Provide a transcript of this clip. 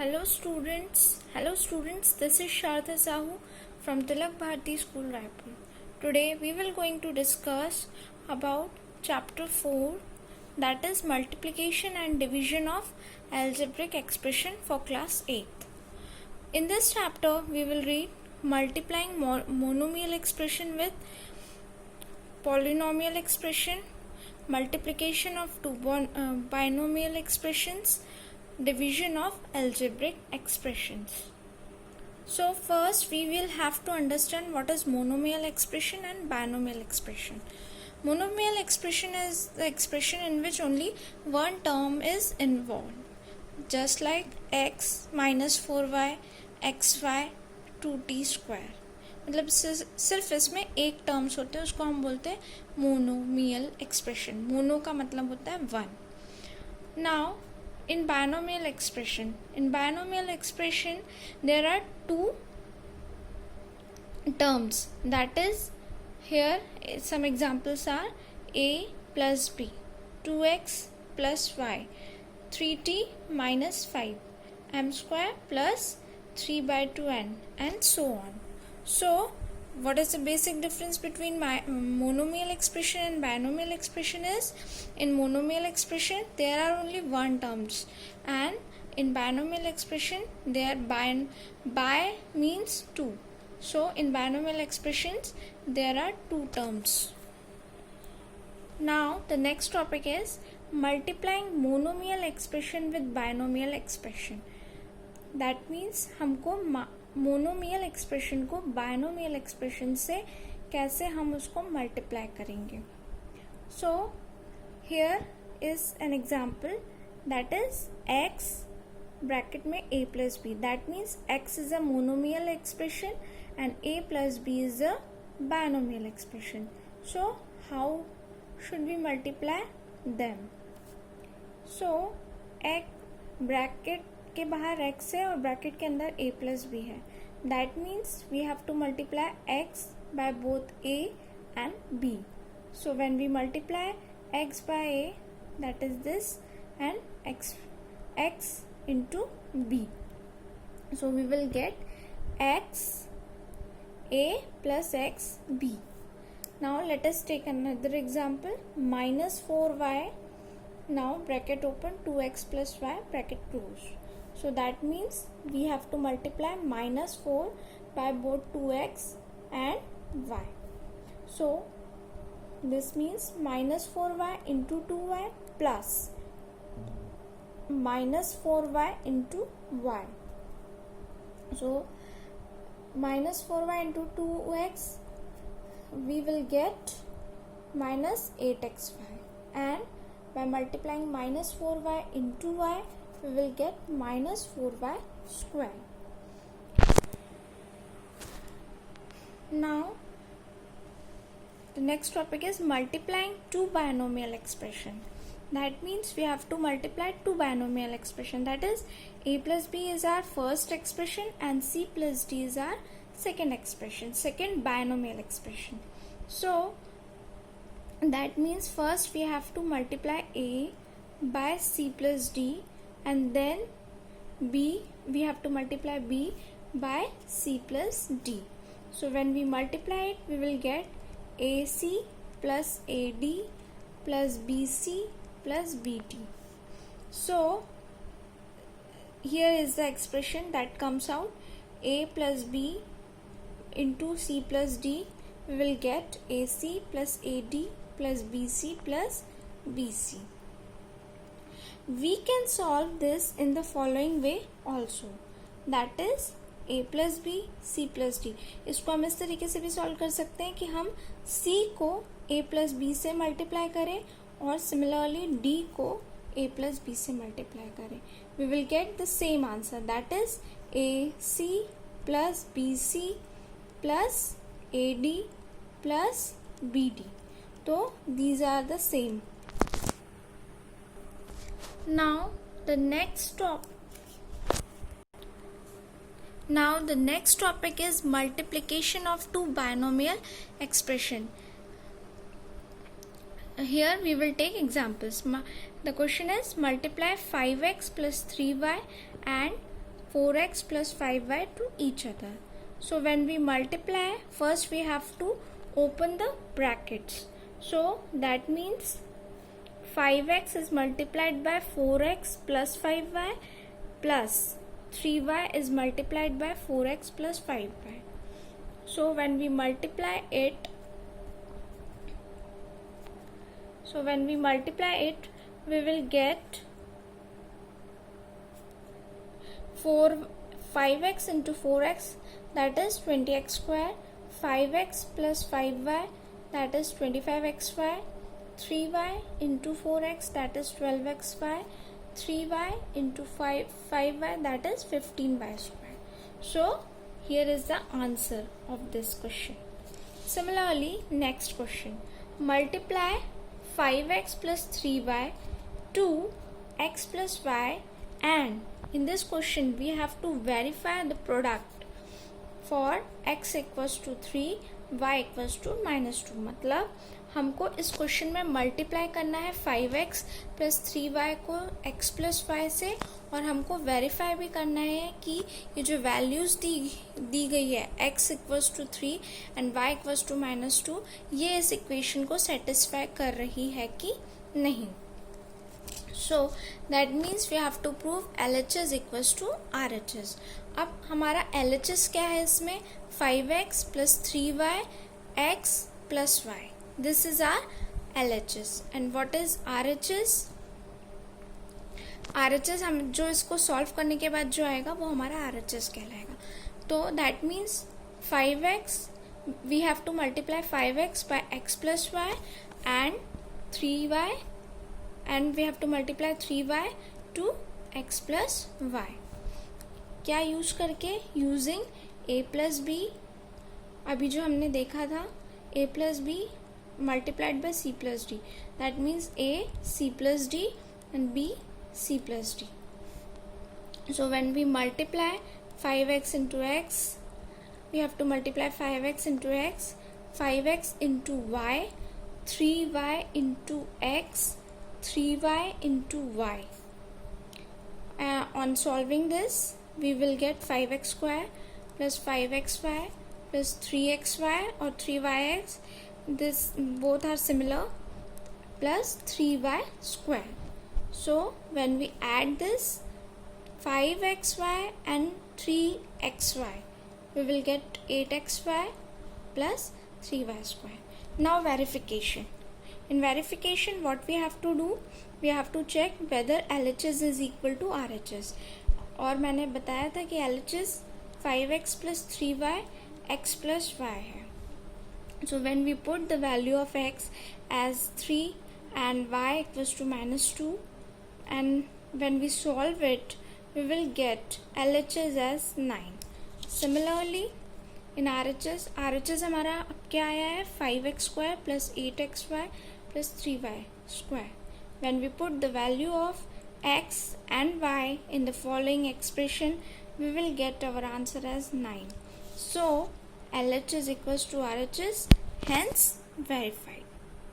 Hello students, this is Sharda Sahu from Tilak Bharati School Raipur. Today we will going to discuss about chapter 4, that is multiplication and division of algebraic expression for class 8th. In this chapter we will read multiplying monomial expression with polynomial expression, multiplication of two binomial expressions, division of algebraic expressions. So first we will have to understand what is monomial expression and binomial expression. Monomial expression is the expression in which only one term is involved, just like x minus 4y xy 2t square. मतलब सिर्फ इसमें एक terms होते हैं, उसको हम बोलते हैं मोनोमियल एक्सप्रेशन. मोनो का मतलब होता है one. Now in binomial expression there are two terms, that is, here some examples are a plus b, 2x plus y, 3t minus 5, m square plus 3 by 2n, and so on. So what is the basic difference between monomial expression and binomial expression is, in monomial expression there are only one terms, and in binomial expression there bi means two. So in binomial expressions there are two terms. Now the next topic is multiplying monomial expression with binomial expression. That means हमको monomial expression को binomial expression से कैसे हम उसको multiply करेंगे. So here is an example, that is x bracket में a plus B. That means x is a monomial expression and a plus B is a binomial expression. So how should we multiply them? So bracket के बाहर x है और bracket के अंदर a plus B है. That means we have to multiply x bye both a and b. So when we multiply x by a, that is this, and x into b. So we will get x a plus x b. Now let us take another example, minus 4y. Now bracket open, 2x plus y, bracket close. So that means we have to multiply minus 4 by both 2x and y. So this means minus 4y into 2y plus minus 4y into y. So minus 4y into 2x, we will get minus 8xy, and by multiplying minus 4y into y, we will get minus 4y square. Now the next topic is multiplying two binomial expression. That means we have to multiply two binomial expression, that is a plus b is our first expression and c plus d is our second expression, second binomial expression. So that means first we have to multiply a by c plus d, and then b, we have to multiply b by c plus d. So when we multiply it, we will get ac plus ad plus bc plus bt. So here is the expression that comes out, a plus b into c plus d, we will get ac plus ad plus bc plus bc. We can solve this in the following way also, that is a plus b c plus d. इसको हम इस तरीके से भी solve कर सकते हैं कि हम c को a plus b से मल्टीप्लाई करें और सिमिलरली d को a plus b से मल्टीप्लाई करें. We will get the same answer, that is ac plus bc plus ad plus bd. So these are the same. Now the next topic is multiplication of two binomial expression. Here we will take examples. The question is multiply 5x plus 3y and 4x plus 5y to each other. So when we multiply, first we have to open the brackets. So that means 5x is multiplied by 4x plus 5y plus 3y is multiplied by 4x plus 5y. So when we multiply it, we will get 5x into 4x, that is 20x square, 5x plus 5y, that is 25xy, 3y into 4x, that is 12xy, 3y into 5y, that is 15y square. So here is the answer of this question. Similarly, next question. Multiply 5x plus 3y to x plus y, and in this question we have to verify the product for x equals to 3, y equals to -2. मतलब हमको इस question में multiply करना है 5x plus 3y को x plus Y से, और हमको वेरीफाई भी करना है कि ये जो वैल्यूज़ दी गई है x equals to 3 and y equals to -2, ये इस इक्वेशन को सेटिस्फाई कर रही है कि नहीं. So that means we have to prove LHS equals to RHS. अब हमारा LHS क्या है इसमें? 5x plus 3y x plus y. This is our LHS. And what is RHS? RHS हम जो इसको सॉल्व करने के बाद जो आएगा वो हमारा RHS कहलाएगा. तो that means 5x, we have to multiply 5x by x plus y and 3y, and we have to multiply 3y to x plus y. क्या यूज करके? Using a plus b. अभी जो हमने देखा था a plus b multiplied by c plus d. That means a c plus d and b c plus d. So when we multiply 5x into x, we have to multiply 5x into x, 5x into y, 3y into x, 3y into y. On solving this, we will get 5x square plus 5xy plus 3xy or 3yx. This both are similar, plus 3y square. So when we add this 5xy and 3xy, we will get 8xy plus 3y square. Now verification. In verification, what we have to do? We have to check whether LHS is equal to RHS. और मैंने बताया था कि LHS 5x plus 3y x plus y है. So when we put the value of x as 3 and y equals to -2, and when we solve it, we will get LHS as 9. Similarly, in RHS हमारा अब क्या आया है? 5x square plus 8xy plus 3y square. When we put the value of x and y in the following expression, we will get our answer as 9. So LHS equals to RHS, hence verified.